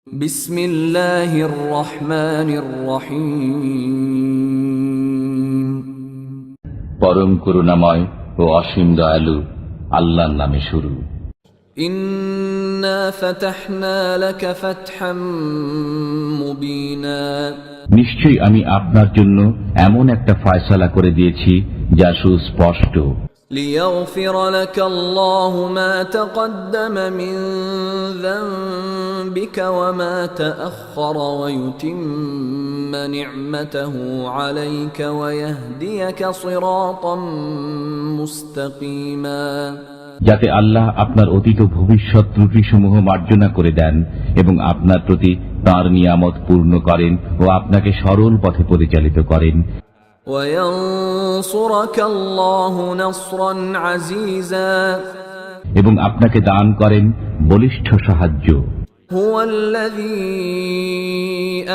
বিসমিল্লাহির রহমানির রহিম। পরম করুণাময় ও অসীম দয়ালু আল্লাহর নামে শুরু। ইন্না ফাতাহনা লাকা ফাতহাম মুবিনা। নিশ্চয়ই আমি আপনার জন্য এমন একটা ফয়সালা করে দিয়েছি যা সুস্পষ্ট। লিয়াগফির লাকা আল্লাহু মা তাকদ্দামা মিন যানবিকা ওয়া মা তাআখারা ওয়া ইউতিম্মা নি'মাতাহু আলাইকা ওয়া ইয়াহদিয়াকা সিরাতাম মুস্তাকিমা। যাতে আল্লাহ আপনার অতীত ভবিষ্যৎ ত্রুটিসমূহ মার্জনা করে দেন এবং আপনার প্রতি তাঁর নিয়ামত পূর্ণ করেন ও আপনাকে সরল পথে পরিচালিত করেন। ওয়ায়ানসুরাকা আল্লাহু নাসরান আজিজা। এবং আপনাকে দান করেন বলিষ্ঠ সাহায্য। হুয়াল্লাযী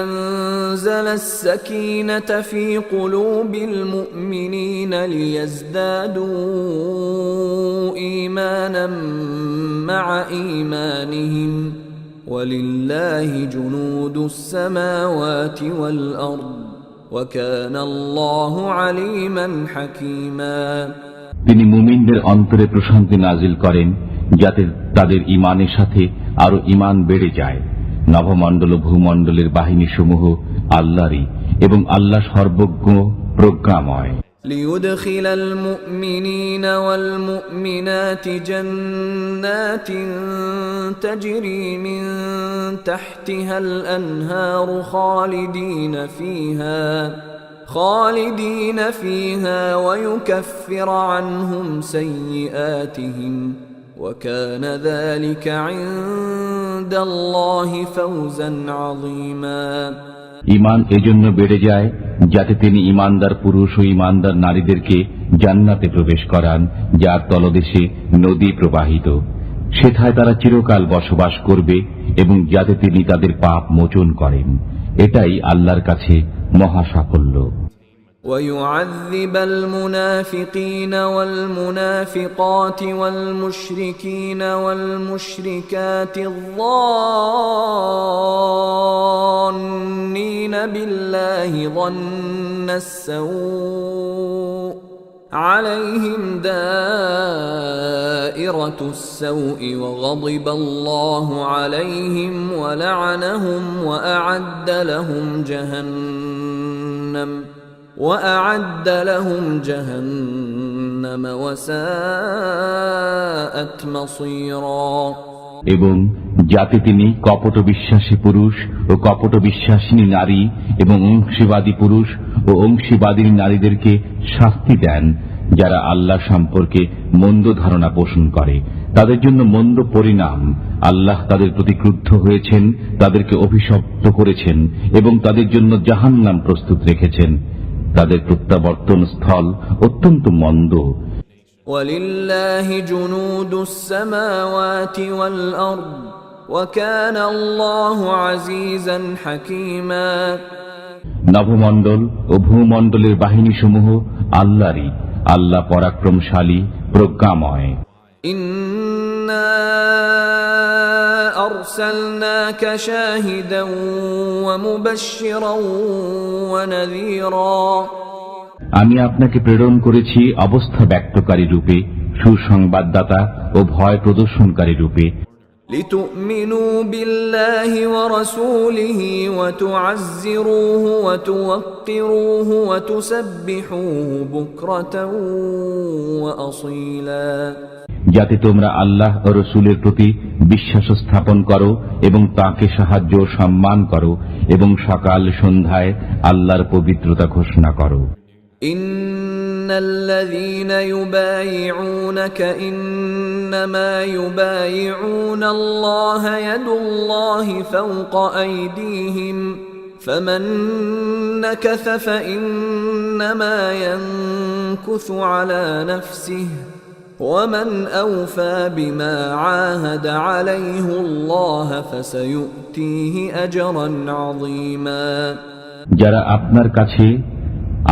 আনজালাস সাকিনাতা ফী কুলুবিল মুমিনিনা লিয়াজদাদু ঈমানাম মা'a ঈমানিহিম ওয়ালিল্লাহি জুনুদুস সামাওয়াতি ওয়াল আরদ ওয়া কানা আল্লাহু আলীমান হাকীমা। তিনি মুমিনদের অন্তরে প্রশান্তি নাজিল করেন যাতে তাদের ঈমানের সাথে আরো ঈমান বেড়ে যায়। নভমণ্ডল ও ভূমণ্ডলের বাহিনী সমূহ আল্লাহরই এবং আল্লাহ সর্বজ্ঞ প্রজ্ঞাময়। ليدخل المؤمنين والمؤمنات جنات تجري من تحتها الأنهار خالدين فيها ويكفر عنهم سيئاتهم وكان ذلك عند الله فوزا عظيما। ঈমান এজন্য বেড়ে যায় যাতে তিনি ঈমানদার পুরুষ ও ঈমানদার নারীদেরকে জান্নাতে প্রবেশ করান, যার তলদেশে নদী প্রবাহিত। সেথায় তারা চিরকাল বসবাস করবে এবং যাতে তিনি তাদের পাপ মোচন করেন। এটাই আল্লাহর কাছে মহা সাফল্য। ويعذب المنافقين والمنافقات والمشركين والمشركات الظانين بالله ظن السوء عليهم دائرة السوء وغضب الله عليهم ولعنهم وأعد لهم جهنم وساءت مصيرا। এবং যাতে তিনি কপট বিশ্বাসী পুরুষ ও কপট বিশ্বাসিনী নারী এবং অংশীবাদী পুরুষ ও অংশীবাদী নারীদেরকে শাস্তি দেন যারা আল্লাহ সম্পর্কে মন্দ ধারণা পোষণ করে। তাদের জন্য মন্দ পরিণাম। আল্লাহ তাদের প্রতি ক্রুদ্ধ হয়েছেন, তাদেরকে অভিশপ্ত করেছেন এবং তাদের জন্য জাহান্নাম প্রস্তুত রেখেছেন। তাদের প্রত্যাবর্তন স্থল অত্যন্ত মন্দ। ওয়ালিল্লাহি জুনুদুস সামাওয়াতি ওয়াল আরদ ওয়া কানা আল্লাহু আজিজান হাকীমা। নভমণ্ডল ও ভূমণ্ডলের বাহিনীসমূহ আল্লাহরই, আল্লাহ পরাক্রমশালী প্রজ্ঞাময়। ইন্না আরসালনাকা শাহিদান ওয়া মুবাশশিরান ওয়া নাযীরা। আমি আপনাকে প্রেরণ করেছি অবস্থা ব্যক্তকারী রূপে, সুসংবাদদাতা ও ভয় প্রদর্শনকারী রূপে। লিতুমিনু বিল্লাহি ওয়া রাসূলিহি ওয়া তুআজ্জিরুহু ওয়া তুওয়াক্কিরুহু ওয়া তুসাব্বিহুহু বুকরাতান ওয়া আসীলা। যাতে তোমরা আল্লাহ ও রাসূলের প্রতি বিশ্বাস স্থাপন করো এবং তাঁকে সাহায্য ও সম্মান করো এবং সকাল সন্ধ্যায় আল্লাহর পবিত্রতা ঘোষণা করো। ইন্নাল্লাযীনা ইউবাইউনাকা ইন্নামা ইউবাইউনাল্লাহা ইয়াদুল্লাহি ফাওকা আইদিহিম ফামান নাকাসা ফাইন্নামা ইয়ানকুসু আলা নাফসিহি ومن أوفى بما عاهد عليه الله فسيؤتيه أجرا عظيما। যারা আপনার কাছে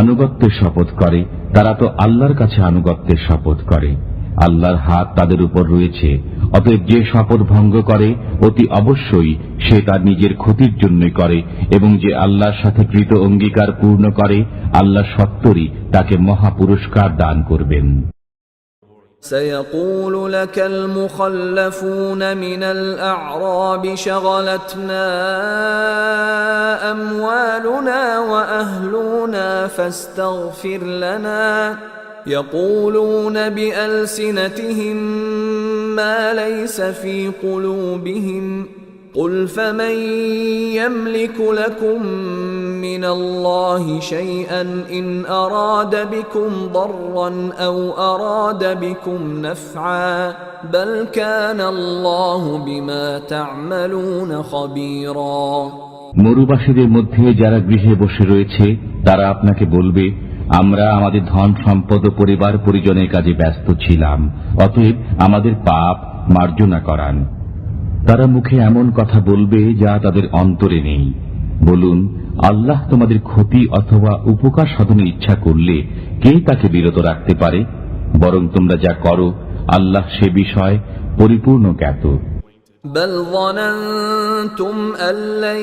আনুগত্যের শপথ করে তারা তো আল্লাহর কাছে আনুগত্যের শপথ করে। আল্লাহর হাত তাদের উপর রয়েছে। অতএব যে শপথ ভঙ্গ করে অতি অবশ্যই সে তার নিজের ক্ষতির জন্যই করে, এবং যে আল্লাহর সাথে কৃত অঙ্গীকার পূর্ণ করে আল্লাহ সত্তরই তাকে মহা পুরস্কার দান করবেন। سيقول لك المخلفون من الأعراب شغلتنا أموالنا وأهلنا فاستغفر لنا يقولون بألسنتهم ما ليس في قلوبهم قل فمن يملك لكم من الله شيئا إن أراد بكم ضرا أو أراد بكم نفعا بل كان الله بما تعملون خبيرا। মরুবাসীদের মধ্যে যারা গৃহে বসে রয়েছে তারা আপনাকে বলবে, আমরা আমাদের ধন সম্পদ ও পরিবার পরিজনের কাজে ব্যস্ত ছিলাম, অতএব আমাদের পাপ মার্জনা করান। তারা মুখে এমন কথা বলবে যা তাদের অন্তরে নেই। বলুন, আল্লাহ তোমাদের ক্ষতি অথবা উপকার সাধনের ইচ্ছা করলে কে তাকে বিরত রাখতে পারে? বরং তোমরা যা করো আল্লাহ সে বিষয় পরিপূর্ণ জ্ঞাত। بل ظننتم أن لن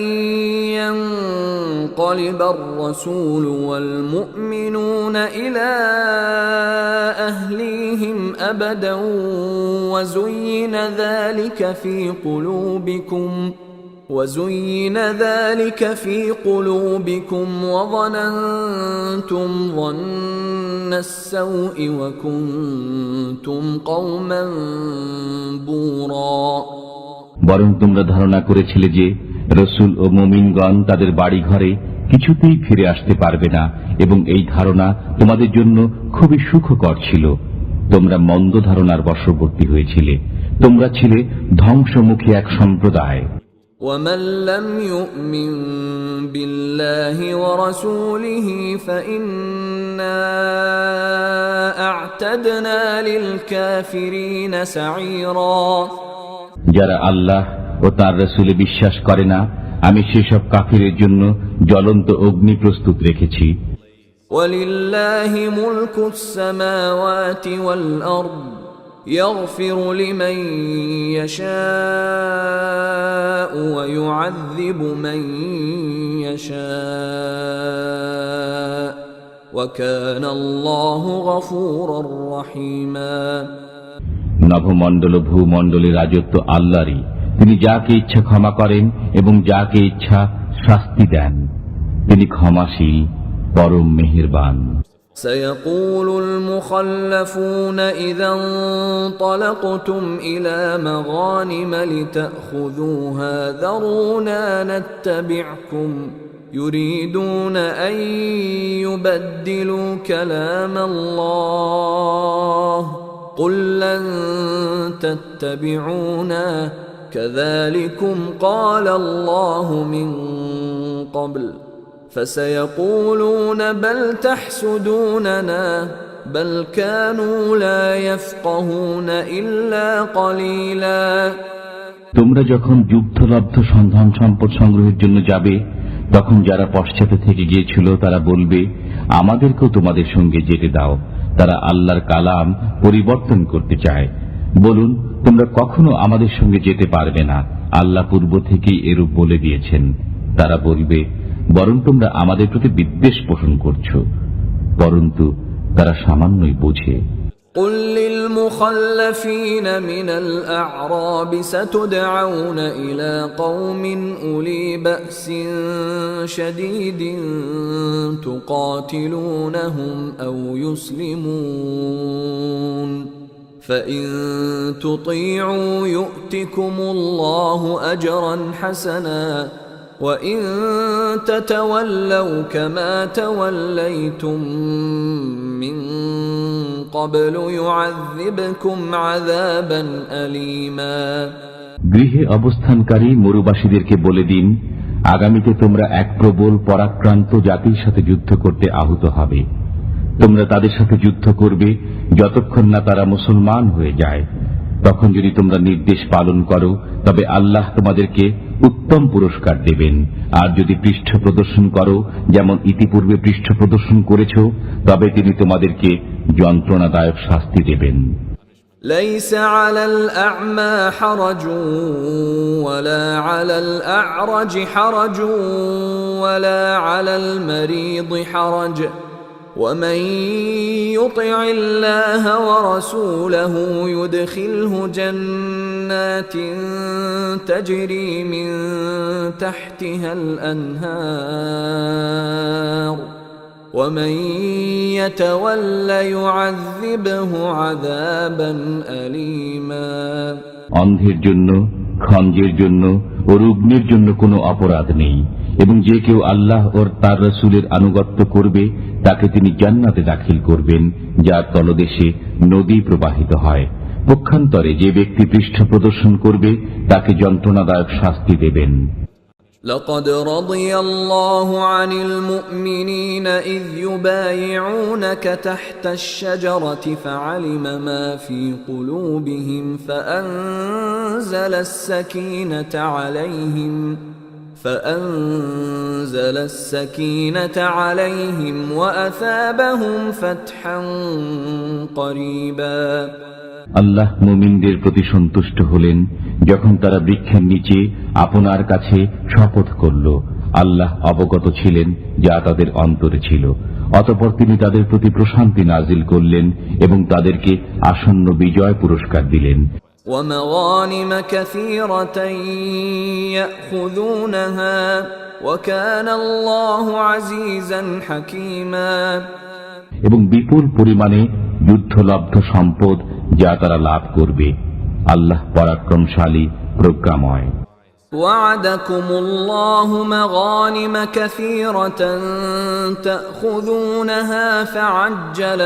ينقلب الرسول والمؤمنون إلى أهليهم أبدا وزين ذلك في قلوبكم وظننتم ظن السوء وكنتم قوما بورا। বরং তোমরা ধারণা করেছিলে যে রসুল ও মুমিনগণ তাদের বাড়ি ঘরে কিছুতেই ফিরে আসতে পারবে না, এবং এই ধারণা তোমাদের জন্য খুবই সুখকর ছিল। তোমরা মন্দ ধারণার বশবর্তী হয়েছিলে। তোমরা ছিলে ধ্বংসমুখী এক সম্প্রদায়। ومن لم يؤمن بالله ورسوله فإنا أعتدنا للكافرين سعيرا। যারা আল্লাহ ও তার রাসূলে বিশ্বাস করে না, আমি সেসব কাফিরের জন্য জ্বলন্ত অগ্নি প্রস্তুত রেখেছি। وَلِلَّهِ مُلْكُ السَّمَاوَاتِ وَالْأَرْضِ يَغْفِرُ لِمَن يَشَاءُ وَيُعَذِّبُ مَن يَشَاءُ وَكَانَ اللَّهُ غَفُورًا رَّحِيمًا। নভমণ্ডল ও ভূমণ্ডলের রাজত্ব আল্লাহরই। তিনি যাকে ইচ্ছা ক্ষমা করেন এবং যাকে ইচ্ছা শাস্তি দেন। তিনি ক্ষমাশীল, পরম মেহেরবান। سيقول المخلفون إذا انطلقتم إلى مغانم لتأخذوها ذرونا نتبعكم يريدون أن يبدلوا كلام الله قل لن تتبعونا كذلكم قال الله من قبل فسيقولون بل تحسدوننا بل كانوا لا يفقهون إلا قليلا। তোমরা যখন যুদ্ধলব্ধ সন্ধান সম্পদ সংগ্রহের জন্য যাবে, তখন যারা পশ্চাতে থেকে গিয়েছিল তারা বলবে, আমাদেরকেও তোমাদের সঙ্গে যেতে দাও। তারা আল্লাহর কালাম পরিবর্তন করতে চায়। বলুন, তোমরা কখনো আমাদের সঙ্গে যেতে পারবে না, আল্লাহ পূর্ব থেকেই এরূপ বলে দিয়েছেন। তারা বলবে, বরং তোমরা আমাদের প্রতি বিদ্বেষ পোষণ করছো, পরন্তু তারা সামান্যই বোঝে। قل للمخلفين من الأعراب ستدعون إلى قوم أولي بأس شديد تقاتلونهم أو يسلمون فإن تطيعوا يؤتكم الله أجرا حسنا وإن تتولوا كما توليتم من قبل يعذبكم عذابا أليما। গৃহে অবস্থানকারী মরুবাসীদেরকে বলে দিন, আগামীতে তোমরা এক প্রবল পরাক্রান্ত জাতির সাথে যুদ্ধ করতে আহত হবে। তোমরা তাদের সাথে যুদ্ধ করবে যতক্ষণ না তারা মুসলমান হয়ে যায়। তখন যদি তোমরা নির্দেশ পালন করো তবে আল্লাহ তোমাদেরকে উত্তম পুরস্কার দেবেন, আর যদি পৃষ্ঠ প্রদর্শন করো যেমন ইতিপূর্বে পৃষ্ঠ প্রদর্শন করেছ তবে তিনি তোমাদেরকে যন্ত্রণাদায়ক শাস্তি দেবেন। ليس على الأعمى حرج ولا على الأعرج حرج ولا على المريض حرج ومن يطع الله ورسوله يدخله جنات تجري من تحتها الأنهار ومن يتول يعذبه عذابا أليما অন্ধের জন্য, খঞ্জের জন্য ও রুগ্নের জন্য কোনো অপরাধ নেই, এবং যে কেউ আল্লাহ ও তার রাসূলের আনুগত্য করবে তাকে তিনি জান্নাতে দাখিল করবেন, যার তলদেশে নদী প্রবাহিত হয়। পক্ষান্তরে যে ব্যক্তি পৃষ্ঠ প্রদর্শন করবে তাকে যন্ত্রণাদায়ক শাস্তি দেবেন। لقد رضي الله عن المؤمنين إذ يبايعونك تحت الشجرة فعلم ما في قلوبهم فأنزل السكينة عليهم وأثابهم فتحا قريبا আল্লাহ মুমিনদের প্রতি সন্তুষ্ট হলেন যখন তারা বৃক্ষের নিচে আপনার কাছে শপথ করল। আল্লাহ অবগত ছিলেন যা তাদের অন্তরে ছিল। অতঃপর তিনি তাদের প্রতি প্রশান্তি নাজিল করলেন এবং তাদেরকে আসন্ন বিজয় পুরস্কার দিলেন। ومغانم كثيرة يأخذونها وكان الله عزيزا حكيما এবং বিপুল পরিমাণে যুদ্ধলব্ধ সম্পদ যা তারা লাভ করবে। আল্লাহ পরাক্রমশালী, প্রজ্ঞাময়। وعدكم الله مغانم كثيرة تأخذونها فعجل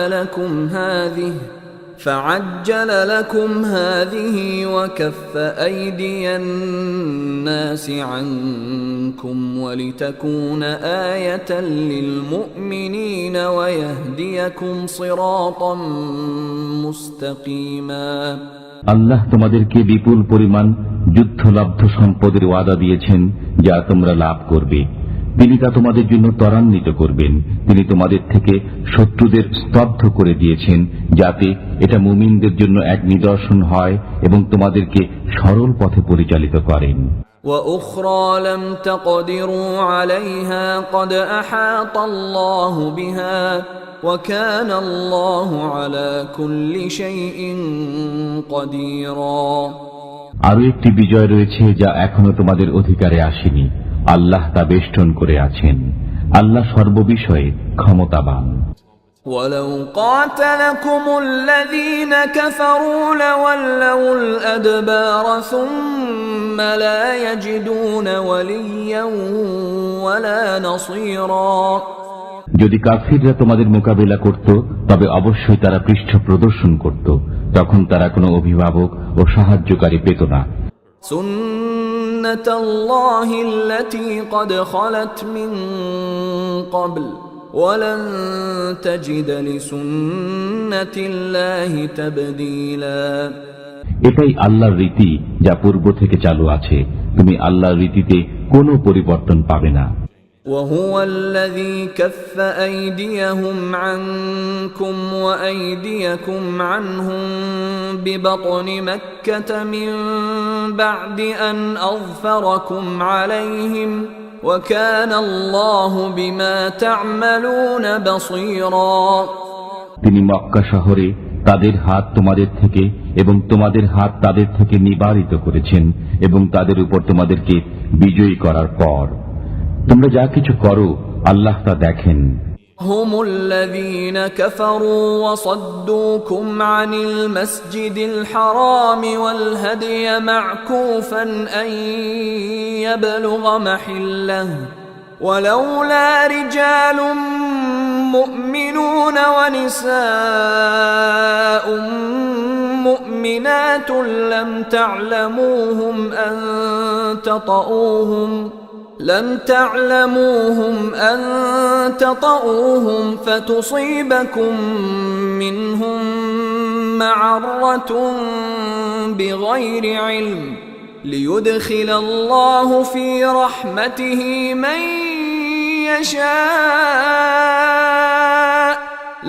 لكم هذه وكف أيدي الناس عنكم ولتكون آية للمؤمنين ويهديكم صراطا مستقيما আল্লাহ তোমাদেরকে বিপুল পরিমাণ যুদ্ধলব্ধ সম্পদের ওয়াদা দিয়েছেন যা তোমরা লাভ করবে। তিনি তা তোমাদের জন্য ত্বরান্বিত করবেন। তিনি তোমাদের থেকে শত্রুদের স্তব্ধ করে দিয়েছেন যাতে এটা মুমিনদের জন্য এক নিদর্শন হয় এবং তোমাদেরকে সরল পথে পরিচালিত করেন। وأخرى لم تقدروا عليها قد أحاط الله بها وكان الله على كل شيء قديرا আরো একটি বিজয় রয়েছে যা এখনো তোমাদের অধিকারে আসেনি। আল্লাহ তা বেষ্টন করে আছেন। আল্লাহ সর্ববিষয়ে ক্ষমতাবান। ولو قاتلكم الذين كفروا لولوا الأدبار ثم لا يجدون وليا ولا نصيرا যদি কাফিররা তোমাদের মোকাবিলা করত তবে অবশ্যই তারা পৃষ্ঠ প্রদর্শন করত, তখন তারা কোনো অভিভাবক ও সাহায্যকারী পেত না। سنة الله التي قد خلت من قبل ولن تجد لسنة الله تبديلا এটাই আল্লাহর রীতি যা পূর্ব থেকে চালু আছে। তুমি আল্লাহর রীতিতে কোনো পরিবর্তন পাবে না। وهو الذي كف أيديهم عنكم وأيديكم عنهم ببطن مكة من بعد أن أظفركم عليهم وكان الله بما تعملون بصيرا তিনি মক্কা শহরে তাদের হাত তোমাদের থেকে এবং তোমাদের হাত তাদের থেকে নিবারিত করেছেন এবং তাদের উপর তোমাদেরকে বিজয়ী করার পর তোমরা যা কিছু করো আল্লাহ তা দেখেন। هم الذين كفروا وصدوكم عن المسجد الحرام والهدي معكوفا أن يبلغ محله ولولا رجال مؤمنون ونساء مؤمنات لم تعلموهم أن تطؤوهم فتصيبكم منهم معرة بغير علم ليدخل الله في رحمته من يشاء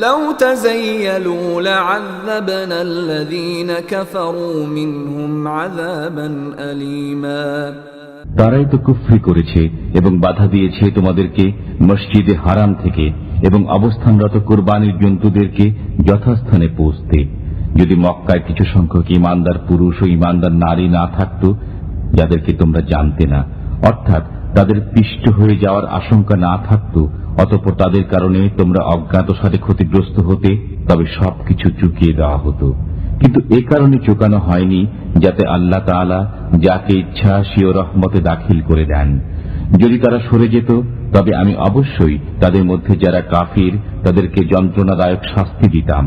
لو تزيلوا لعذبنا الذين كفروا منهم عذابا أليما তারাই তো কুফরি করেছে এবং বাধা দিয়েছে তোমাদেরকে মসজিদে হারাম থেকে এবং অবস্থানরত কুরবানির জন্তুদেরকে যথাস্থানে পৌঁছতে। যদি মক্কায় কিছু সংখ্যক ঈমানদার পুরুষ ও ঈমানদার নারী না থাকত যাদেরকে তোমরা জানতে না, অর্থাৎ তাদের পিষ্ট হয়ে যাওয়ার আশঙ্কা না থাকত, অতঃপর তাদের কারণে তোমরা অজ্ঞাতসারে ক্ষতিগ্রস্ত হতে, তবে সবকিছু চুকিয়ে দেওয়া হতো। কিন্তু এ কারণে চুকানো হয়নি যাতে আল্লাহ তাআলা যাকে ইচ্ছা স্বীয় রহমতে দাখিল করে দেন। যদি তারা সরে যেত তবে আমি অবশ্যই তাদের মধ্যে যারা কাফির তাদেরকে যন্ত্রণাদায়ক শাস্তি দিতাম।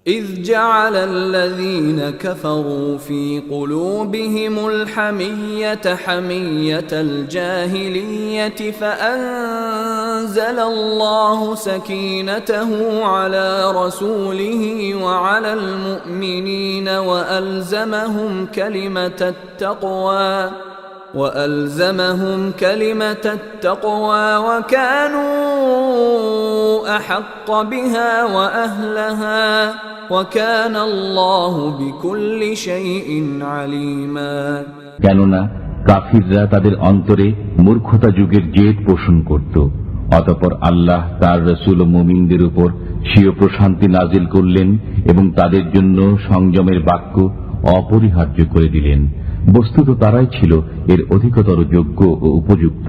إذ جعل الذين كفروا في قلوبهم الحمية حمية الجاهلية فأنزل الله سكينته على رسوله وعلى المؤمنين وألزمهم كلمة التقوى وكانوا أحق بها وأهلها وكان الله بكل شيء عليما কেননা কাফিররা তাদের অন্তরে মূর্খতা যুগের জেদ পোষণ করত, অতঃপর আল্লাহ তার রাসূল ও মুমিনদের উপর স্বীয় প্রশান্তি নাজিল করলেন এবং তাদের জন্য সংযমের বাক্য অপরিহার্য করে দিলেন। বস্তুত তারাই ছিল এর অধিকতর যোগ্য ও উপযুক্ত।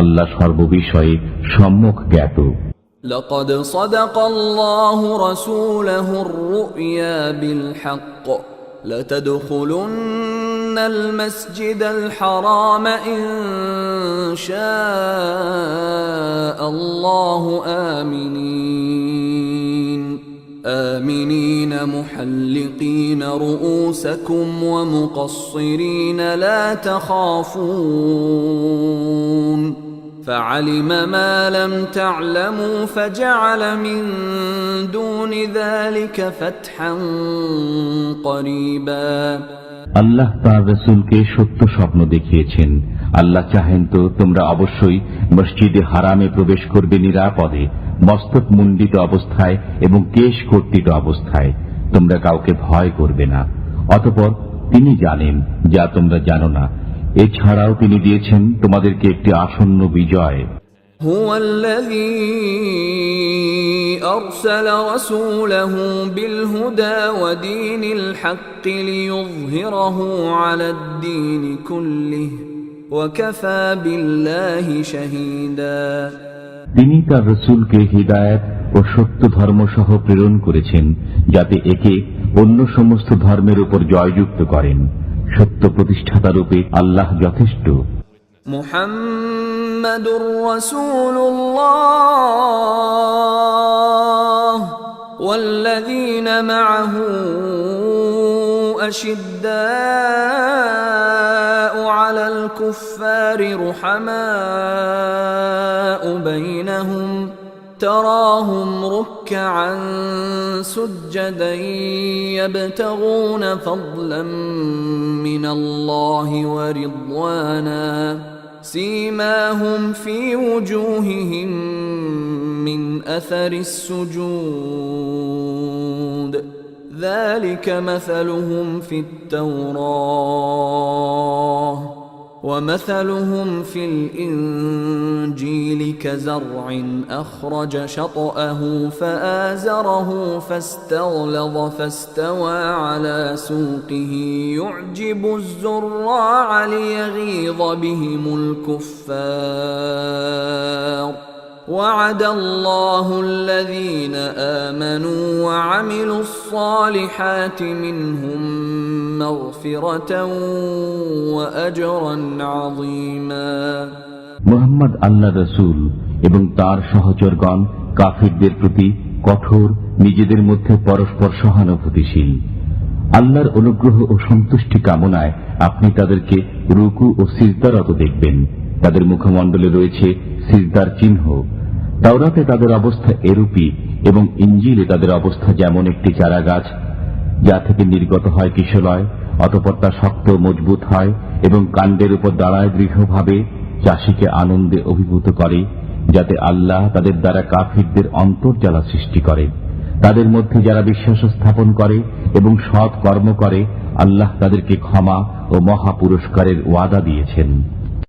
আল্লাহ সর্ববিষয়ে সম্যক জ্ঞাত। لقد صدق الله رسوله الرؤيا بالحق لتدخلن المسجد الحرام إن شاء الله آمنين محلقين رؤوسكم ومقصرين لا تخافون فعلم ما لم تعلموا فجعل من دون ذلك فتحا قريبا আল্লাহ তার রাসূলকে সত্য স্বপ্ন দেখিয়েছেন। আল্লাহ চাহেন তো তোমরা অবশ্যই মসজিদে হারামে প্রবেশ করবে নিরাপদে, মস্তক মুন্ডিত অবস্থায় এবং কেশ কর্তিত অবস্থায়। তোমরা কাউকে ভয় করবে না। অতঃপর তিনি জানেন যা তোমরা জানো না। এছাড়াও তিনি দিয়েছেন তোমাদেরকে একটি আসন্ন বিজয়। هو الذي أرسل رسوله بالهدى ودين الحق ليظهره على الدين كله وكفى بالله شهيدا তিনি তার রাসূলকে হিদায়াত ও সত্য ধর্ম সহ প্রেরণ করেছেন যাতে একে অন্য সমস্ত ধর্মের উপর জয়যুক্ত করেন। সত্য প্রতিষ্ঠাতা রূপে আল্লাহ যথেষ্ট। মুহাম্মাদুর রাসূলুল্লাহ ওয়াল্লাযীনা মা'আহু আশিদ্দাউ আলাল কুফফারি রুহামাউ বাইনাহুম تراهم ركعا سجدا يبتغون فضلا من الله ورضوانا سيماهم في وجوههم من أثر السجود ذلك مثلهم في التوراة ومثلهم في الإنجيل كزرع أخرج شطأه فآزره فاستغلظ فاستوى على سوقه يعجب الزراع ليغيظ بهم الكفار وعد الله الذين آمنوا وعملوا الصالحات منهم مغفرة وأجرا عظيما মুহাম্মদ আল্লাহ রাসূল এবং তার সহচরগণ কাফিরদের প্রতি কঠোর, নিজেদের মধ্যে পরস্পর সহানুভূতিশীল। আল্লাহর অনুগ্রহ ও সন্তুষ্টি কামনায় আপনি তাদেরকে রুকু ও সিজদারত দেখবেন। তাদের মুখমণ্ডলে রয়েছে সিজদার চিহ্ন। তাওরাতে তাদের অবস্থা এরূপই এবং ইনজিলে তাদের অবস্থা যেমন একটি চারাগাছ যা থেকে নির্গত হয় কিশলয়, অতঃপর তা শক্ত মজবুত হয় এবং কাণ্ডের উপর দাঁড়ায় দৃঢ়ভাবে, চাষীকে আনন্দে অভিভূত করে, যাতে আল্লাহ তাদের দ্বারা কাফিরদের অন্তর্জালা সৃষ্টি করে। তাদের মধ্যে যারা বিশ্বাস স্থাপন করে এবং সৎ কর্ম করে আল্লাহ তাদেরকে ক্ষমা ও মহা পুরস্কারের ওয়াদা দিয়েছেন।